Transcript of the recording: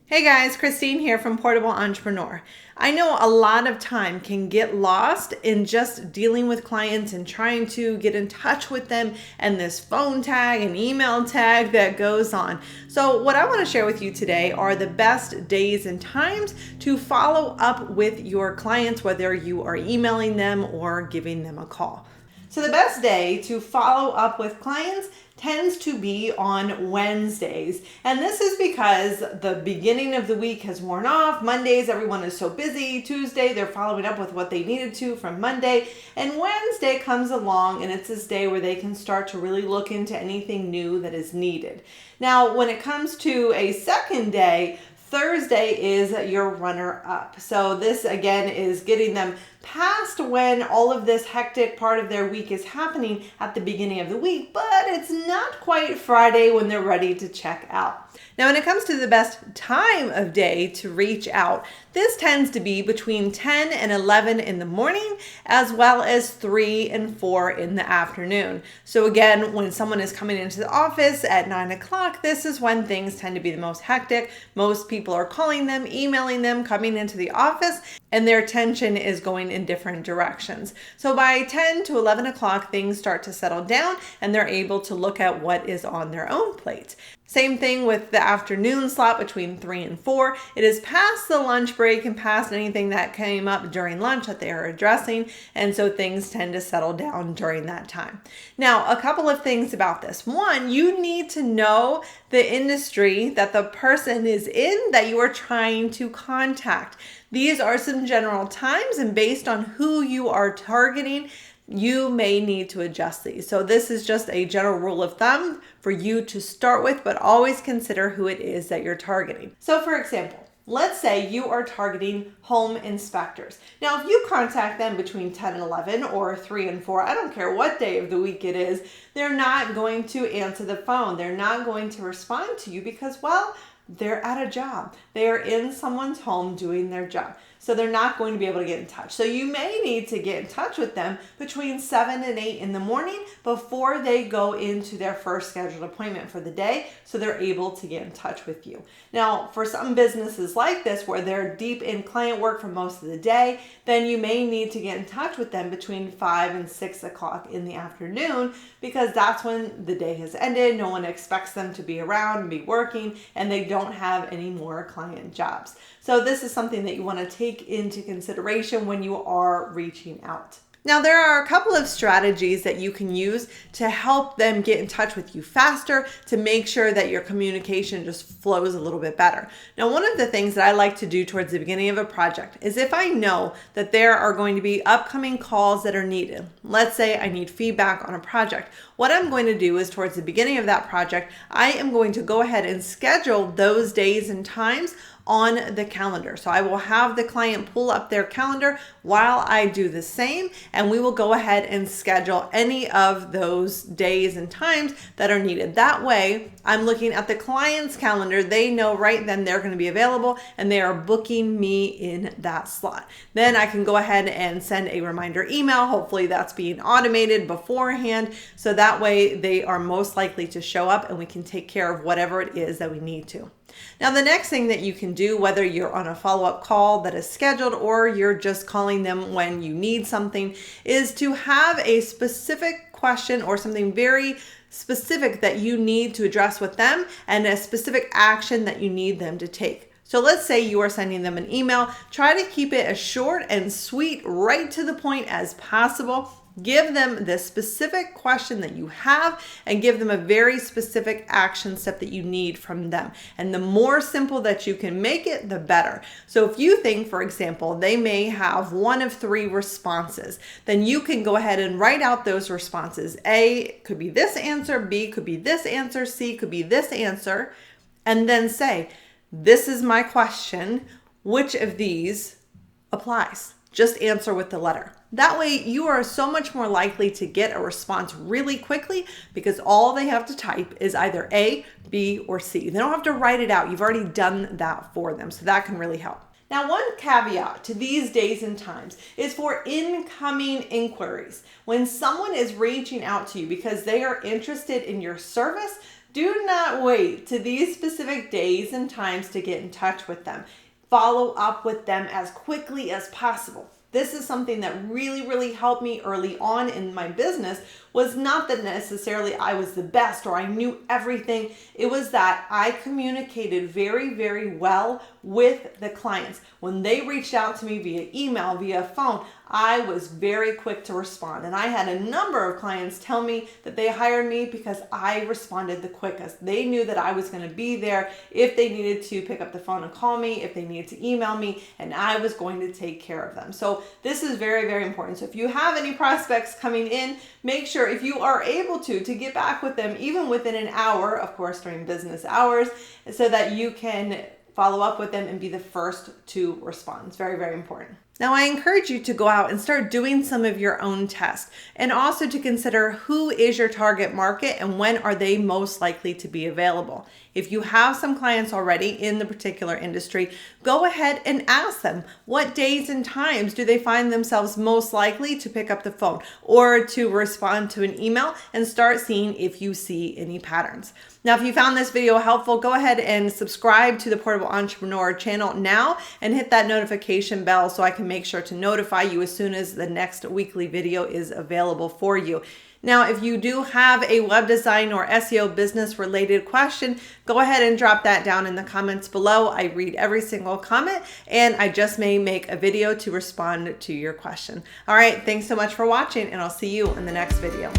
Hey guys, Christine here from Portable Entrepreneur. I know a lot of time can get lost in just dealing with clients and trying to get in touch with them and this phone tag and email tag that goes on. So what I want to share with you today are the best days and times to follow up with your clients, whether you are emailing them or giving them a call. So the best day to follow up with clients tends to be on Wednesdays. And this is because the beginning of the week has worn off. Mondays, everyone is so busy. Tuesday, they're following up with what they needed to from Monday. And Wednesday comes along and it's this day where they can start to really look into anything new that is needed. Now, when it comes to a second day, Thursday is your runner-up. So this again is getting them past when all of this hectic part of their week is happening at the beginning of the week, but it's not quite Friday when they're ready to check out. Now, when it comes to the best time of day to reach out, this tends to be between 10 and 11 in the morning, as well as 3 and 4 in the afternoon. So again, when someone is coming into the office at 9 o'clock, this is when things tend to be the most hectic. Most people are calling them, emailing them, coming into the office, and their attention is going in different directions. So by 10 to 11 o'clock, things start to settle down and they're able to look at what is on their own plate. Same thing with the afternoon slot between 3 and 4. It is past the lunch break and past anything that came up during lunch that they are addressing, and so things tend to settle down during that time. Now, a couple of things about this. One, you need to know the industry that the person is in that you are trying to contact. These are some general times, and based on who you are targeting, you may need to adjust these. So this is just a general rule of thumb for you to start with, but always consider who it is that you're targeting. So for example, let's say you are targeting home inspectors. Now, if you contact them between 10 and 11 or 3 and 4, I don't care what day of the week it is, they're not going to answer the phone. They're not going to respond to you because, well, they're at a job. They are in someone's home doing their job. So they're not going to be able to get in touch. So you may need to get in touch with them between 7 and 8 in the morning before they go into their first scheduled appointment for the day, so they're able to get in touch with you. Now, for some businesses like this where they're deep in client work for most of the day, then you may need to get in touch with them between 5 and 6 o'clock in the afternoon because that's when the day has ended. No one expects them to be around and be working, and they don't have any more client jobs. So this is something that you want to take into consideration when you are reaching out. Now, there are a couple of strategies that you can use to help them get in touch with you faster to make sure that your communication just flows a little bit better. Now, one of the things that I like to do towards the beginning of a project is if I know that there are going to be upcoming calls that are needed, let's say I need feedback on a project, what I'm going to do is towards the beginning of that project, I am going to go ahead and schedule those days and times on the calendar. So I will have the client pull up their calendar while I do the same, and we will go ahead and schedule any of those days and times that are needed. That way, I'm looking at the client's calendar. They know right then they're going to be available and they are booking me in that slot. Then I can go ahead and send a reminder email. Hopefully that's being automated beforehand, so that way they are most likely to show up and we can take care of whatever it is that we need to. Now, the next thing that you can do, whether you're on a follow-up call that is scheduled or you're just calling them when you need something, is to have a specific question or something very specific that you need to address with them and a specific action that you need them to take. So let's say you are sending them an email. Try to keep it as short and sweet, right to the point as possible. Give them the specific question that you have and give them a very specific action step that you need from them. And the more simple that you can make it, the better. So if you think, for example, they may have one of 3 responses, then you can go ahead and write out those responses. A could be this answer, B could be this answer, C could be this answer, and then say, this is my question. Which of these applies? Just answer with the letter. That way you are so much more likely to get a response really quickly because all they have to type is either A, B, or C. They don't have to write it out. You've already done that for them. So that can really help. Now, one caveat to these days and times is for incoming inquiries. When someone is reaching out to you because they are interested in your service, Do not wait to these specific days and times to get in touch with them. Follow up with them as quickly as possible. This is something that really helped me early on in my business. Was not that necessarily I was the best or I knew everything. It was that I communicated very well with the clients. When they reached out to me via email, via phone, I was very quick to respond. And I had a number of clients tell me that they hired me because I responded the quickest. They knew that I was going to be there if they needed to pick up the phone and call me, if they needed to email me, and I was going to take care of them. So this is very important. So if you have any prospects coming in, make sure if you are able to get back with them even within an hour, of course during business hours, so that you can follow up with them and be the first to respond. It's very important. Now, I encourage you to go out and start doing some of your own tests, and also to consider who is your target market and when are they most likely to be available. If you have some clients already in the particular industry, go ahead and ask them what days and times do they find themselves most likely to pick up the phone or to respond to an email, and start seeing if you see any patterns. Now, if you found this video helpful, go ahead and subscribe to the Portable Entrepreneur channel now and hit that notification bell so I can make sure to notify you as soon as the next weekly video is available for you. Now, if you do have a web design or SEO business related question, go ahead and drop that down in the comments below. I read every single comment, and I just may make a video to respond to your question. All right, thanks so much for watching, and I'll see you in the next video.